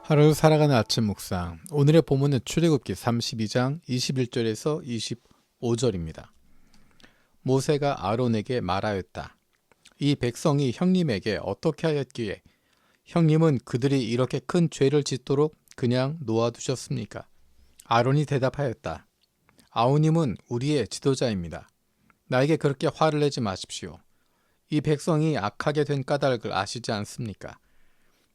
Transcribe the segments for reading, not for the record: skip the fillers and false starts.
하루 살아가는 아침 묵상. 오늘의 본문은 출애굽기 32장 21절에서 25절입니다. 모세가 아론에게 말하였다. 이 백성이 형님에게 어떻게 하였기에 형님은 그들이 이렇게 큰 죄를 짓도록 그냥 놓아두셨습니까? 아론이 대답하였다. 아우님은 우리의 지도자입니다. 나에게 그렇게 화를 내지 마십시오. 이 백성이 악하게 된 까닭을 아시지 않습니까?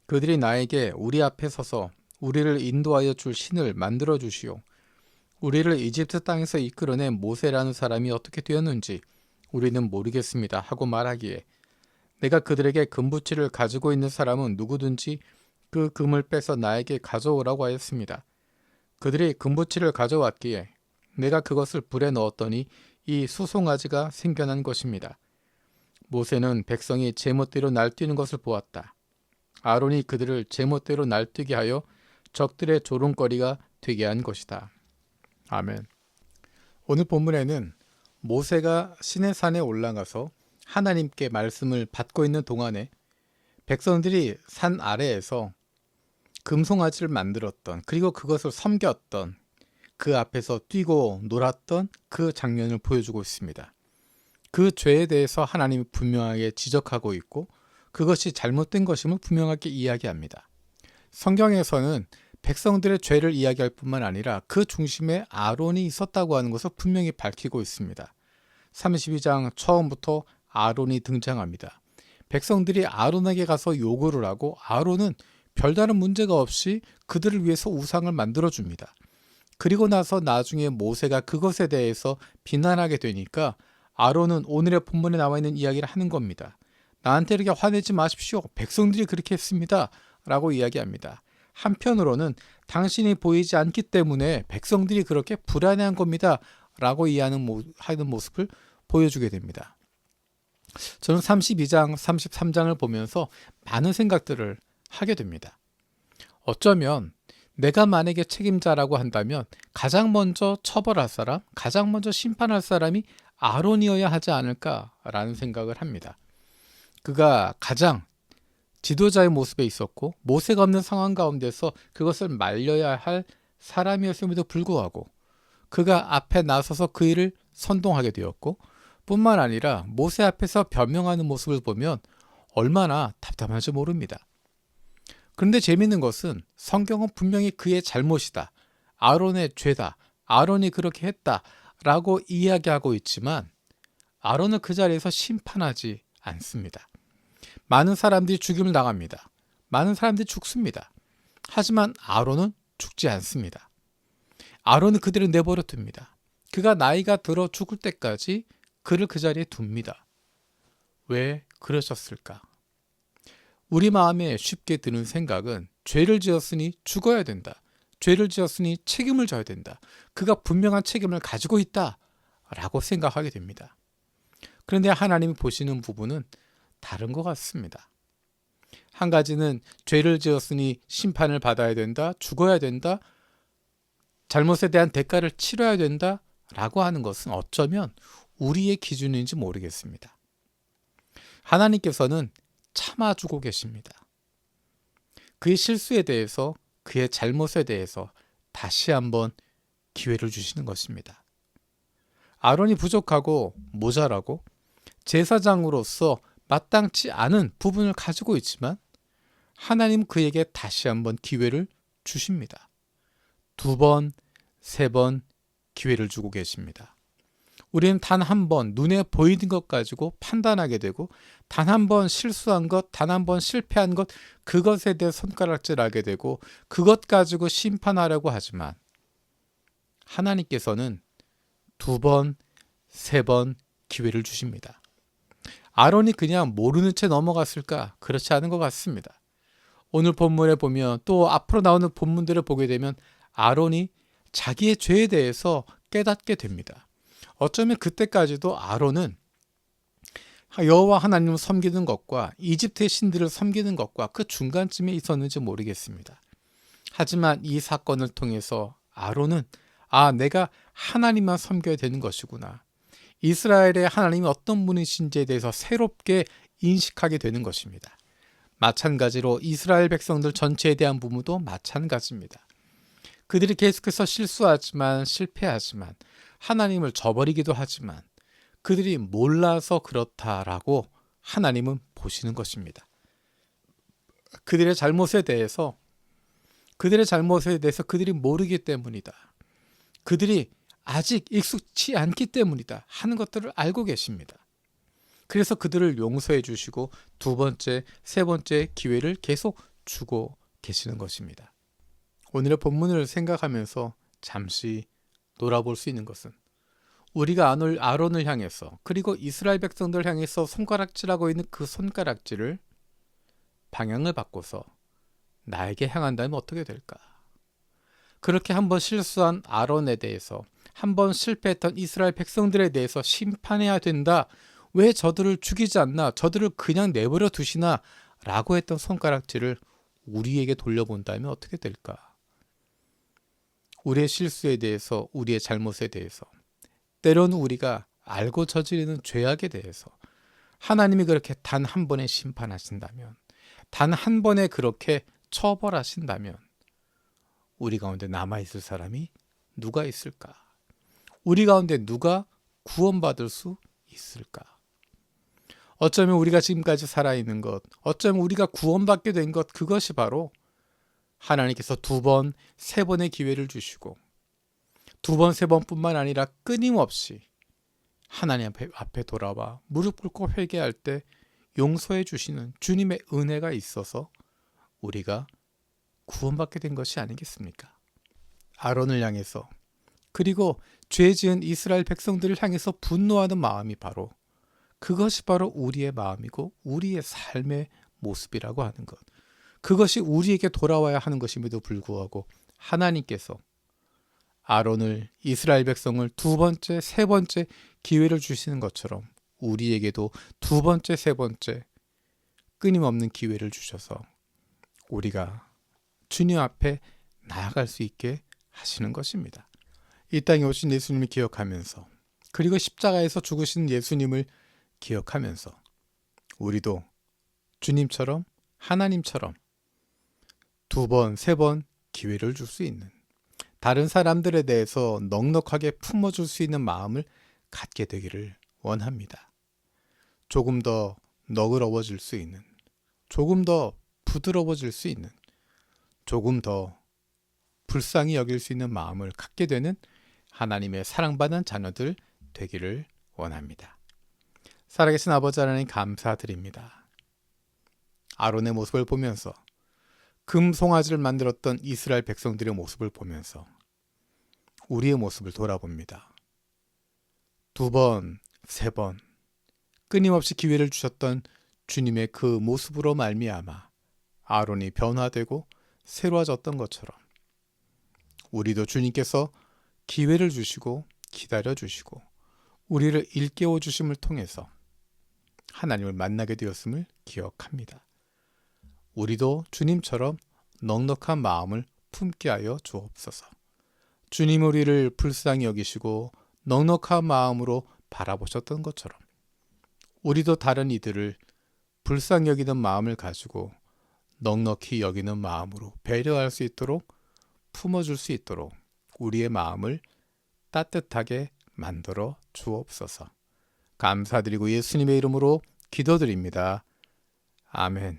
그들이 나에게 우리 앞에 서서 우리를 인도하여 줄 신을 만들어 주시오. 우리를 이집트 땅에서 이끌어낸 모세라는 사람이 어떻게 되었는지 우리는 모르겠습니다 하고 말하기에 내가 그들에게 금부치를 가지고 있는 사람은 누구든지 그 금을 빼서 나에게 가져오라고 하였습니다. 그들이 금부치를 가져왔기에 내가 그것을 불에 넣었더니 이 수송아지가 생겨난 것입니다. 모세는 백성이 제멋대로 날뛰는 것을 보았다. 아론이 그들을 제멋대로 날뛰게 하여 적들의 조롱거리가 되게 한 것이다. 아멘. 오늘 본문에는 모세가 시내산에 올라가서 하나님께 말씀을 받고 있는 동안에 백성들이 산 아래에서 금송아지를 만들었던, 그리고 그것을 섬겼던, 그 앞에서 뛰고 놀았던 그 장면을 보여주고 있습니다. 그 죄에 대해서 하나님이 분명하게 지적하고 있고 그것이 잘못된 것임을 분명하게 이야기합니다. 성경에서는 백성들의 죄를 이야기할 뿐만 아니라 그 중심에 아론이 있었다고 하는 것을 분명히 밝히고 있습니다. 32장 처음부터 아론이 등장합니다. 백성들이 아론에게 가서 요구를 하고 아론은 별다른 문제가 없이 그들을 위해서 우상을 만들어줍니다. 그리고 나서 나중에 모세가 그것에 대해서 비난하게 되니까 아론은 오늘의 본문에 나와 있는 이야기를 하는 겁니다. 나한테 이렇게 화내지 마십시오. 백성들이 그렇게 했습니다. 라고 이야기합니다. 한편으로는 당신이 보이지 않기 때문에 백성들이 그렇게 불안해한 겁니다. 라고 이해하는 모습을 보여주게 됩니다. 저는 32장, 33장을 보면서 많은 생각들을 하게 됩니다. 어쩌면 내가 만약에 책임자라고 한다면 가장 먼저 처벌할 사람, 가장 먼저 심판할 사람이 아론이어야 하지 않을까라는 생각을 합니다. 그가 가장 지도자의 모습에 있었고 모세가 없는 상황 가운데서 그것을 말려야 할 사람이었음에도 불구하고 그가 앞에 나서서 그 일을 선동하게 되었고 뿐만 아니라 모세 앞에서 변명하는 모습을 보면 얼마나 답답한지 모릅니다. 그런데 재미있는 것은 성경은 분명히 그의 잘못이다, 아론의 죄다, 아론이 그렇게 했다 라고 이야기하고 있지만 아론은 그 자리에서 심판하지 않습니다. 많은 사람들이 죽임을 당합니다. 많은 사람들이 죽습니다. 하지만 아론은 죽지 않습니다. 아론은 그들을 내버려 둡니다. 그가 나이가 들어 죽을 때까지 그를 그 자리에 둡니다. 왜 그러셨을까? 우리 마음에 쉽게 드는 생각은 죄를 지었으니 죽어야 된다. 죄를 지었으니 책임을 져야 된다. 그가 분명한 책임을 가지고 있다 라고 생각하게 됩니다. 그런데 하나님이 보시는 부분은 다른 것 같습니다. 한 가지는 죄를 지었으니 심판을 받아야 된다, 죽어야 된다, 잘못에 대한 대가를 치러야 된다 라고 하는 것은 어쩌면 우리의 기준인지 모르겠습니다. 하나님께서는 참아주고 계십니다. 그의 실수에 대해서, 그의 잘못에 대해서 다시 한번 기회를 주시는 것입니다. 아론이 부족하고 모자라고 제사장으로서 마땅치 않은 부분을 가지고 있지만 하나님 그에게 다시 한번 기회를 주십니다. 2번, 3번 기회를 주고 계십니다. 우리는 단 한 번 눈에 보이는 것 가지고 판단하게 되고 단 한 번 실수한 것, 단 한 번 실패한 것, 그것에 대해 손가락질하게 되고 그것 가지고 심판하려고 하지만 하나님께서는 2번, 3번 기회를 주십니다. 아론이 그냥 모르는 채 넘어갔을까? 그렇지 않은 것 같습니다. 오늘 본문에 보면 또 앞으로 나오는 본문들을 보게 되면 아론이 자기의 죄에 대해서 깨닫게 됩니다. 어쩌면 그때까지도 아론은 여호와 하나님을 섬기는 것과 이집트의 신들을 섬기는 것과 그 중간쯤에 있었는지 모르겠습니다. 하지만 이 사건을 통해서 아론은 내가 하나님만 섬겨야 되는 것이구나. 이스라엘의 하나님이 어떤 분이신지에 대해서 새롭게 인식하게 되는 것입니다. 마찬가지로 이스라엘 백성들 전체에 대한 부모도 마찬가지입니다. 그들이 계속해서 실수하지만 실패하지만 하나님을 저버리기도 하지만 그들이 몰라서 그렇다라고 하나님은 보시는 것입니다. 그들의 잘못에 대해서 그들이 모르기 때문이다. 그들이 아직 익숙치 않기 때문이다 하는 것들을 알고 계십니다. 그래서 그들을 용서해 주시고 두 번째, 세 번째 기회를 계속 주고 계시는 것입니다. 오늘의 본문을 생각하면서 잠시 돌아볼 수 있는 것은 우리가 아론을 향해서 그리고 이스라엘 백성들을 향해서 손가락질하고 있는 그 손가락질을 방향을 바꿔서 나에게 향한다면 어떻게 될까? 그렇게 한번 실수한 아론에 대해서, 한번 실패했던 이스라엘 백성들에 대해서 심판해야 된다. 왜 저들을 죽이지 않나? 저들을 그냥 내버려 두시나? 라고 했던 손가락질을 우리에게 돌려본다면 어떻게 될까? 우리의 실수에 대해서, 우리의 잘못에 대해서, 때로는 우리가 알고 저지르는 죄악에 대해서 하나님이 그렇게 단 한 번에 심판하신다면, 단 한 번에 그렇게 처벌하신다면 우리 가운데 남아있을 사람이 누가 있을까? 우리 가운데 누가 구원받을 수 있을까? 어쩌면 우리가 지금까지 살아있는 것, 어쩌면 우리가 구원받게 된 것, 그것이 바로 하나님께서 두 번, 세 번의 기회를 주시고 두 번, 세 번뿐만 아니라 끊임없이 하나님 앞에 돌아와 무릎 꿇고 회개할 때 용서해 주시는 주님의 은혜가 있어서 우리가 구원받게 된 것이 아니겠습니까? 아론을 향해서 그리고 죄 지은 이스라엘 백성들을 향해서 분노하는 마음이 바로 그것이 바로 우리의 마음이고 우리의 삶의 모습이라고 하는 것. 그것이 우리에게 돌아와야 하는 것임에도 불구하고 하나님께서 아론을, 이스라엘 백성을 두 번째, 세 번째 기회를 주시는 것처럼 우리에게도 두 번째, 세 번째 끊임없는 기회를 주셔서 우리가 주님 앞에 나아갈 수 있게 하시는 것입니다. 이 땅에 오신 예수님을 기억하면서 그리고 십자가에서 죽으신 예수님을 기억하면서 우리도 주님처럼 하나님처럼 두 번, 세 번 기회를 줄 수 있는 다른 사람들에 대해서 넉넉하게 품어줄 수 있는 마음을 갖게 되기를 원합니다. 조금 더 너그러워질 수 있는, 조금 더 부드러워질 수 있는, 조금 더 불쌍히 여길 수 있는 마음을 갖게 되는 하나님의 사랑받는 자녀들 되기를 원합니다. 살아계신 아버지 하나님 감사드립니다. 아론의 모습을 보면서 금 송아지를 만들었던 이스라엘 백성들의 모습을 보면서 우리의 모습을 돌아봅니다. 두 번, 세 번 끊임없이 기회를 주셨던 주님의 그 모습으로 말미암아 아론이 변화되고 새로워졌던 것처럼 우리도 주님께서 기회를 주시고 기다려 주시고 우리를 일깨워 주심을 통해서 하나님을 만나게 되었음을 기억합니다. 우리도 주님처럼 넉넉한 마음을 품게 하여 주옵소서. 주님 우리를 불쌍히 여기시고 넉넉한 마음으로 바라보셨던 것처럼 우리도 다른 이들을 불쌍히 여기는 마음을 가지고 넉넉히 여기는 마음으로 배려할 수 있도록 품어줄 수 있도록 우리의 마음을 따뜻하게 만들어 주옵소서. 감사드리고 예수님의 이름으로 기도드립니다. 아멘.